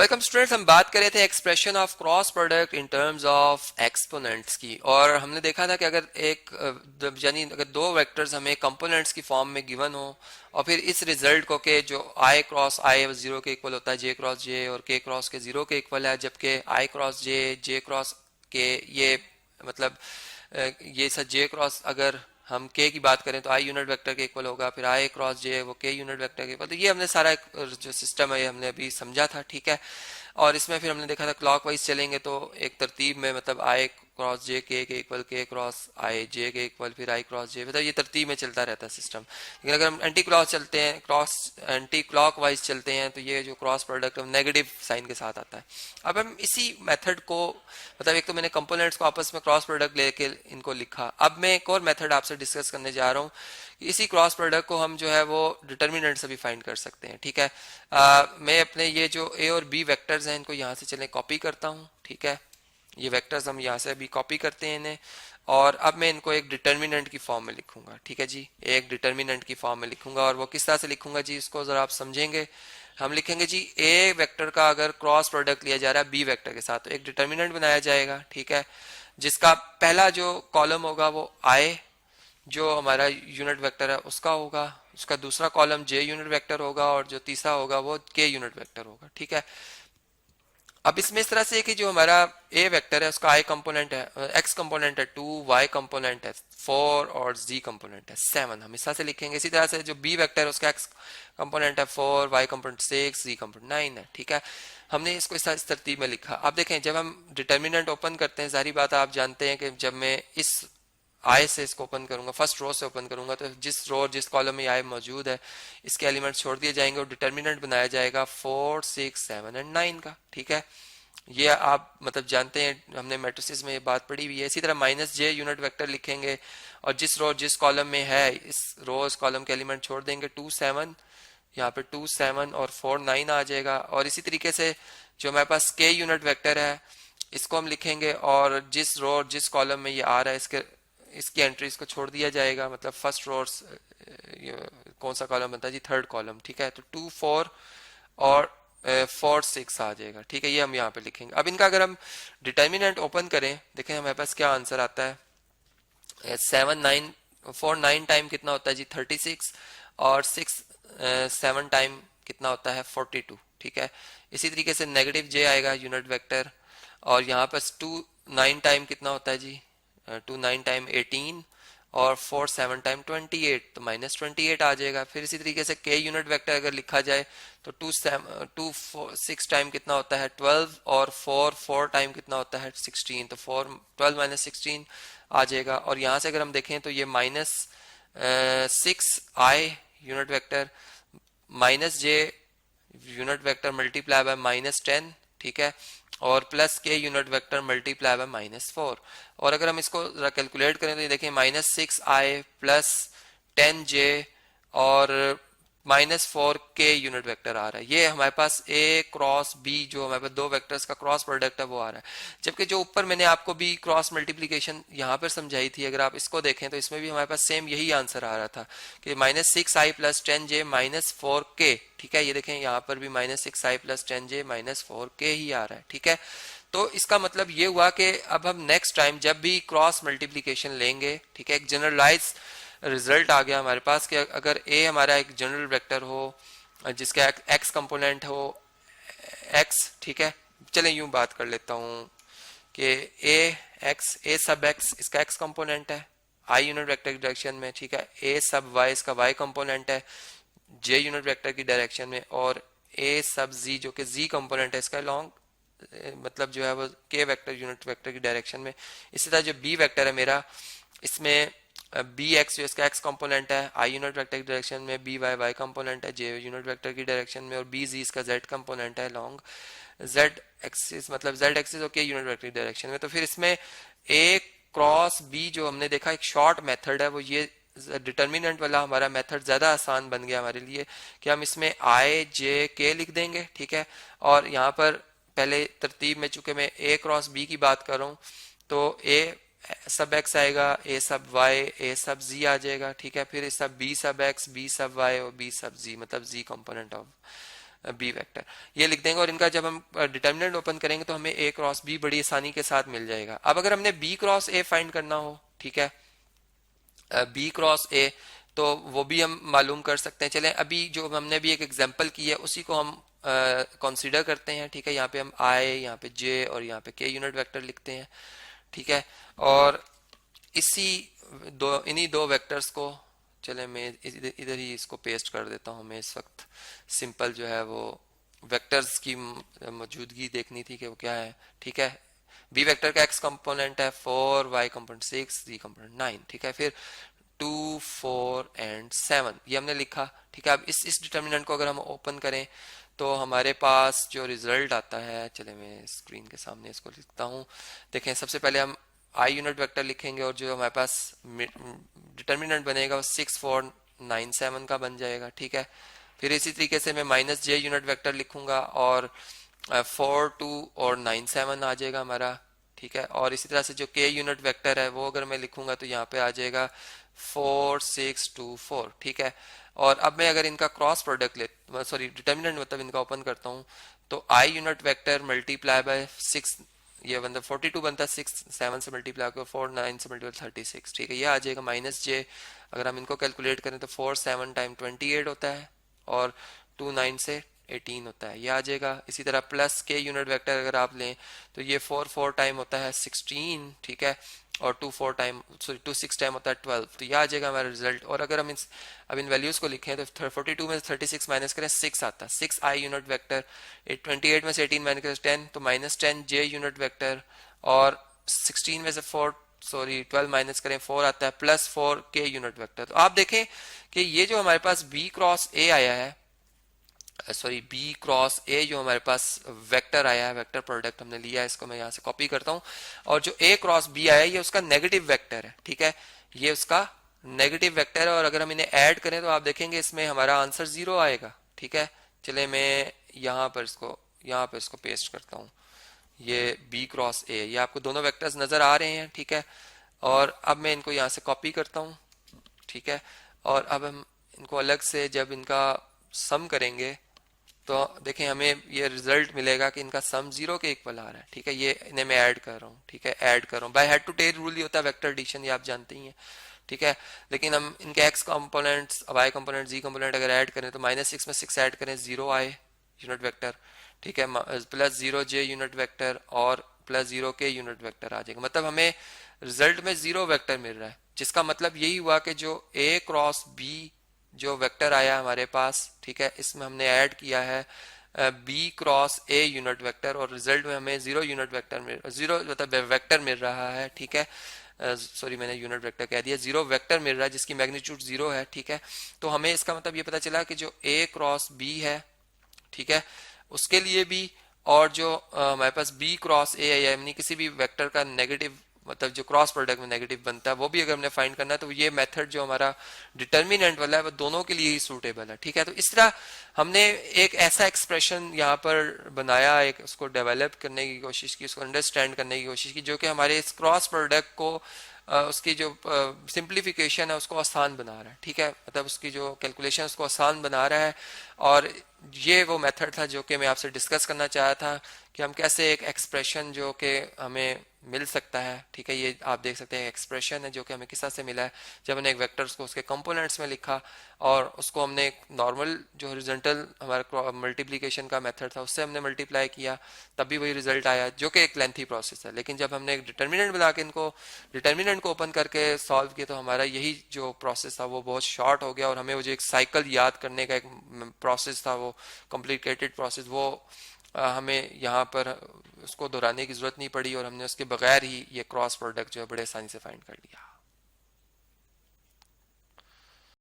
Welcome students, हम बात कर रहे थे expression of cross product in terms of exponents की। और हमने देखा था कि अगर यानी अगर दो वेक्टर्स हमें कंपोनेंट्स की फॉर्म में गिवन हो और फिर इस रिजल्ट को के जो आई क्रॉस आई जीरो के इक्वल होता है जे क्रॉस जे और के क्रॉस के जीरो के इक्वल है, जबकि आई क्रॉस जे क्रॉस के ये मतलब ये सर जे क्रॉस अगर हम के की बात करें तो आई यूनिट वेक्टर के इक्वल होगा, फिर आई क्रॉस जे वो के यूनिट वेक्टर के इक्वल। तो ये हमने सारा जो सिस्टम है ये हमने अभी समझा था, ठीक है। और इसमें फिर हमने देखा था क्लॉकवाइज चलेंगे तो एक तरतीब में मतलब आई क्रॉस जे के इक्वल के क्रॉस आई जे के इक्वल फिर आई क्रॉस जे, मतलब ये तरतीब में चलता रहता है सिस्टम। लेकिन अगर हम एंटी क्रॉस चलते हैं, क्रॉस एंटी क्लॉकवाइज चलते हैं तो ये जो क्रॉस प्रोडक्ट नेगेटिव साइन के साथ आता है। अब हम इसी मेथड को मतलब एक तो मैंने कंपोनेंट्स को आपस में क्रॉस प्रोडक्ट लेके इनको लिखा, अब मैं एक और मेथड आपसे डिस्कस करने जा रहा हूँ। इसी क्रॉस प्रोडक्ट को हम जो है वो डिटर्मिनेंट से भी फाइंड कर सकते हैं, ठीक है। मैं अपने ये जो ए और बी वेक्टर्स हैं इनको यहाँ से चले कॉपी करता हूँ, ठीक है। ये वेक्टर्स हम यहाँ से अभी कॉपी करते हैं इन्हें, और अब मैं इनको एक डिटर्मिनेंट की फॉर्म में लिखूंगा, ठीक है जी। एक डिटर्मिनेंट की फॉर्म में लिखूंगा, और वो किस तरह से लिखूंगा जी, इसको जरा आप समझेंगे। हम लिखेंगे जी ए वेक्टर का अगर क्रॉस प्रोडक्ट लिया जा रहा है बी वेक्टर के साथ तो एक डिटर्मिनेंट बनाया जाएगा, ठीक है, जिसका पहला जो कॉलम होगा वो आई जो हमारा यूनिट वेक्टर है उसका होगा, उसका दूसरा कॉलम जे यूनिट वेक्टर होगा, और जो तीसरा होगा वो के यूनिट वेक्टर होगा, ठीक है। अब इसमें इस तरह से है कि जो हमारा ए वेक्टर है उसका आई कंपोनेंट है, एक्स कंपोनेंट है 2, वाई कंपोनेंट है 4 और जी कंपोनेंट है 7। हम इस तरह से लिखेंगे। इसी तरह से जो बी वेक्टर है उसका एक्स कंपोनेंट है 4, वाई कंपोनेंट 6, जी कंपोनेंट 9 है, ठीक है। हमने इसको इस तरतीब में लिखा। अब देखें जब हम डिटर्मिनेंट ओपन करते हैं, सारी बात आप जानते हैं कि जब मैं इस आई से इसको ओपन करूंगा, फर्स्ट रो से ओपन करूंगा, तो जिस रो और जिस कॉलम में आई मौजूद है इसके एलिमेंट छोड़ दिए जाएंगे और डिटर्मिनेंट बनाया जाएगा 4, 6, 7 एंड 9 का, ठीक है। ये आप मतलब जानते हैं, हमने मैट्रिसेस में ये बात पढ़ी हुई है। इसी तरह माइनस जे यूनिट वेक्टर लिखेंगे और जिस रो जिस कॉलम में है इस रो इस कॉलम के एलिमेंट छोड़ देंगे, 2, 7 यहाँ पे 2, 7 और 4, 9 आ जाएगा। और इसी तरीके से जो हमारे पास के यूनिट वेक्टर है इसको हम लिखेंगे और जिस रो और जिस कॉलम में ये आ रहा है इसकी एंट्रीज को छोड़ दिया जाएगा, मतलब फर्स्ट रो कौन सा कॉलम बनता है जी, थर्ड कॉलम, ठीक है। तो 2, 4 और 4, 6 आ जाएगा, ठीक है। ये हम यहाँ पे लिखेंगे। अब इनका अगर हम डिटर्मिनेंट ओपन करें, देखें हमारे पास क्या आंसर आता है। 7, 9 4, 9 टाइम कितना होता है जी 36, और 6 7 टाइम कितना होता है 42, ठीक है। इसी तरीके से नेगेटिव जे आएगा यूनिट वेक्टर, और यहाँ पर 2, 9 टाइम कितना होता है जी 2, 9 टाइम 18 और 4, 7 टाइम 28, तो -28 आ जाएगा। फिर इसी तरीके से के यूनिट वेक्टर अगर लिखा जाए तो 2, 6 टाइम कितना होता है 12 और 4 टाइम कितना होता है 16, तो 12 - 16 आ जाएगा। और यहाँ से अगर हम देखें तो ये -6 I unit vector minus J unit vector multiply by -10, ठीक है, और प्लस के यूनिट वेक्टर मल्टीप्लाई बाय -4। और अगर हम इसको जरा कैलकुलेट करें तो ये देखें -6i प्लस 10j और -4 के यूनिट वेक्टर आ रहा है। ये हमारे पास ए क्रॉस बी जो हमारे पास दो वेक्टर्स का क्रॉस प्रोडक्ट है वो आ रहा है। जबकि जो ऊपर मैंने आपको भी क्रॉस मल्टीप्लीकेशन यहाँ पर समझाई थी, अगर आप इसको देखें तो इसमें भी हमारे पास सेम यही आंसर आ रहा था कि -6i प्लस 10j -4k, ठीक है। ये देखें यहाँ पर भी -6i प्लस 10j -4k ही आ रहा है, ठीक है। तो इसका मतलब ये हुआ कि अब हम नेक्स्ट टाइम जब भी क्रॉस मल्टीप्लीकेशन लेंगे, ठीक है, एक जनरलाइज रिजल्ट आ गया हमारे पास कि अगर ए हमारा एक जनरल वेक्टर हो जिसका एक्स कंपोनेंट हो एक्स, ठीक है। चलें यूं बात कर लेता हूं कि ए सब एक्स इसका एक्स कंपोनेंट है आई यूनिट वेक्टर की डायरेक्शन में, ठीक है। ए सब वाई इसका वाई कंपोनेंट है जे यूनिट वेक्टर की डायरेक्शन में, और ए सब जी जो कि जी कंपोनेंट है इसका लॉन्ग मतलब जो है वो के वेक्टर यूनिट वेक्टर की डायरेक्शन में। इसी तरह जो बी वेक्टर है मेरा, इसमें बी एक्स जो इसका एक्स कंपोनेंट है आई यूनिट वेक्टर की डायरेक्शन में, बी वाई वाई कंपोनेंट है जे यूनिट वेक्टर की डायरेक्शन में, और बी जी इसका जेड कंपोनेंट है लॉन्ग जेड एक्सिस मतलब जेड एक्सिस और के यूनिट वेक्टर की डायरेक्शन में। तो फिर इसमें ए क्रॉस बी जो हमने देखा एक शॉर्ट मेथड है, वो ये डिटर्मिनेंट वाला हमारा मेथड ज्यादा आसान बन गया हमारे लिए कि हम इसमें आई जे के लिख देंगे, ठीक है। और यहाँ पर पहले तरतीब में चूंकि मैं ए क्रॉस बी की बात कर रहा हूँ तो ए सब एक्स आएगा, ए सब वाई, ए सब जी आ जाएगा, ठीक है। फिर सब बी सब एक्स, बी सब वाई और बी सब जी मतलब जी कंपोनेंट ऑफ बी वेक्टर, ये लिख देंगे। और इनका जब हम डिटर्मिनेंट ओपन करेंगे तो हमें ए क्रॉस बी बड़ी आसानी के साथ मिल जाएगा। अब अगर हमने बी क्रॉस ए फाइंड करना हो, ठीक है, बी क्रॉस ए, तो वो भी हम मालूम कर सकते हैं। चलें अभी जो हमने भी एक एग्जांपल की है उसी को हम कंसीडर करते हैं, ठीक है। यहाँ पे हम आई, यहाँ पे जे और यहाँ पे के यूनिट वेक्टर लिखते हैं, ठीक है। और इसी इन्हीं दो वेक्टर्स को, चले मैं इधर ही इसको पेस्ट कर देता हूँ। मैं इस वक्त सिंपल जो है वो वेक्टर्स की मौजूदगी देखनी थी कि वो क्या है, ठीक है। बी वेक्टर का एक्स कंपोनेंट है 4, वाई कंपोनेंट 6, जी कंपोनेंट 9, ठीक है। फिर 2, 4 एंड 7 ये हमने लिखा, ठीक है। अब इस डिटर्मिनेंट को अगर हम ओपन करें तो हमारे पास जो रिजल्ट आता है, चले मैं स्क्रीन के सामने इसको लिखता हूँ। देखें सबसे पहले हम आई यूनिट वेक्टर लिखेंगे और जो हमारे पास डिटर्मिनेंट बनेगा वो 6, 4, 9, 7 का बन जाएगा, ठीक है। फिर इसी तरीके से मैं माइनस जे यूनिट वेक्टर लिखूंगा और 4, 2 और 9, 7 आ जाएगा हमारा, ठीक है। और इसी तरह से जो के यूनिट वेक्टर है वो अगर मैं लिखूंगा तो यहाँ पे आ जाएगा 4, 6, 2, 4, ठीक है। और अब मैं अगर इनका क्रॉस प्रोडक्ट ले, सॉरी डिटर्मिनेंट मतलब इनका ओपन करता हूँ, तो I unit vector multiply by 6, ये मतलब 42 बनता है, 6 7 से मल्टीप्लाई कर 4 9 से मल्टीप्लाई 36, ठीक है। ये आ जाएगा माइनस जे। अगर हम इनको कैलकुलेट करें तो 4 7 टाइम 28 होता है और 2 9 से 18 होता है, ये आ जाएगा। इसी तरह प्लस के यूनिट वेक्टर अगर आप लें तो ये 4 4 टाइम होता है 16, ठीक है। और 2 4 टाइम, सॉरी 2 6 टाइम होता है 12, तो ये आ जाएगा हमारा रिजल्ट। और अगर हम अब इन वैल्यूज को लिखें तो 42 में से 36 माइनस करें 6 आता है, 6 आई यूनिट वेक्टर। 28 में से 18 माइनस करें 10, तो माइनस 10 जे यूनिट वेक्टर। और 16 में से 4, सॉरी 12 माइनस करें 4 आता है, प्लस 4 के यूनिट वेक्टर। तो आप देखें कि ये जो हमारे पास बी क्रॉस ए आया है, सॉरी बी क्रॉस ए जो हमारे पास वेक्टर आया है, वेक्टर प्रोडक्ट हमने लिया है, इसको मैं यहाँ से कॉपी करता हूँ। और जो ए क्रॉस बी आया है ये उसका नेगेटिव वेक्टर है, ठीक है, ये उसका नेगेटिव वेक्टर है। और अगर हम इन्हें ऐड करें तो आप देखेंगे इसमें हमारा आंसर 0 आएगा, ठीक है। चले मैं यहाँ पर इसको पेस्ट करता हूँ, ये बी क्रॉस ए, ये आपको दोनों वेक्टर्स नजर आ रहे हैं, ठीक है। और अब मैं इनको यहाँ से कॉपी करता हूँ, ठीक है। और अब हम इनको अलग से जब इनका सम करेंगे तो देखें हमें ये रिजल्ट मिलेगा कि इनका सम 0 के इक्वल आ रहा है, ठीक है। ये इन्हें मैं ऐड कर रहा हूँ, ठीक है, ऐड कर रहा हूँ। By head to tail rule ही होता है वेक्टर एडिशन, ये आप जानते ही हैं, ठीक है। लेकिन हम इनके एक्स कंपोनेंट्स, वाई कंपोनेंट, जी कंपोनेंट अगर ऐड करें तो -6 में 6 ऐड करें 0 आए यूनिट वेक्टर, ठीक है। प्लस 0 जे यूनिट वेक्टर और प्लस 0 के यूनिट वेक्टर आ जाएगा। मतलब हमें रिजल्ट में 0 वेक्टर मिल रहा है, जिसका मतलब यही हुआ कि जो ए क्रॉस बी जो वेक्टर आया हमारे पास, ठीक है, इसमें हमने ऐड किया है B cross A unit vector और रिजल्ट में हमें 0 यूनिट वेक्टर 0 मतलब वेक्टर मिल रहा है, ठीक है। सॉरी मैंने यूनिट वेक्टर कह दिया, 0 वेक्टर मिल रहा है जिसकी मैग्नीट्यूड 0 है, ठीक है। तो हमें इसका मतलब ये पता चला कि जो ए क्रॉस बी है, ठीक है, उसके लिए भी, और जो हमारे पास बी क्रॉस ए है यानी किसी भी वेक्टर का नेगेटिव मतलब जो क्रॉस प्रोडक्ट में नेगेटिव बनता है वो भी अगर हमने फाइंड करना है तो ये मेथड जो हमारा डिटर्मिनेंट वाला है वो दोनों के लिए ही सूटेबल है, ठीक है। तो इस तरह हमने एक ऐसा एक्सप्रेशन यहाँ पर बनाया, एक उसको डेवलप करने की कोशिश की, उसको अंडरस्टैंड करने की कोशिश की, जो कि हमारे इस क्रॉस प्रोडक्ट को उसकी जो सिंप्लीफिकेशन है उसको आसान बना रहा है, ठीक है। मतलब उसकी जो कैलकुलेशन उसको आसान बना रहा है। और ये वो मेथड था जो कि मैं आपसे डिस्कस करना चाहा था कि हम कैसे एक एक्सप्रेशन जो कि हमें मिल सकता है, ठीक है। ये आप देख सकते हैं एक्सप्रेशन है जो कि हमें किस तरह से मिला है, जब हमने एक वेक्टर्स को उसके कंपोनेंट्स में लिखा और उसको हमने एक नॉर्मल जो हॉरिजॉन्टल हमारा मल्टीप्लिकेशन का मेथड था उससे हमने मल्टीप्लाई किया, तब भी वही रिजल्ट आया, जो कि एक लेंथी प्रोसेस है। लेकिन जब हमने एक डिटर्मिनेंट बना के इनको डिटर्मिनेंट को ओपन करके सॉल्व किया तो हमारा यही जो प्रोसेस था वो बहुत शॉर्ट हो गया और हमें वो जो एक साइकिल याद करने का एक प्रोसेस था, वो कॉम्प्लिकेटेड प्रोसेस, वो हमें यहाँ पर उसको दोहराने की जरूरत नहीं पड़ी और हमने उसके बगैर ही ये क्रॉस प्रोडक्ट जो है बड़े आसानी से फाइंड कर लिया।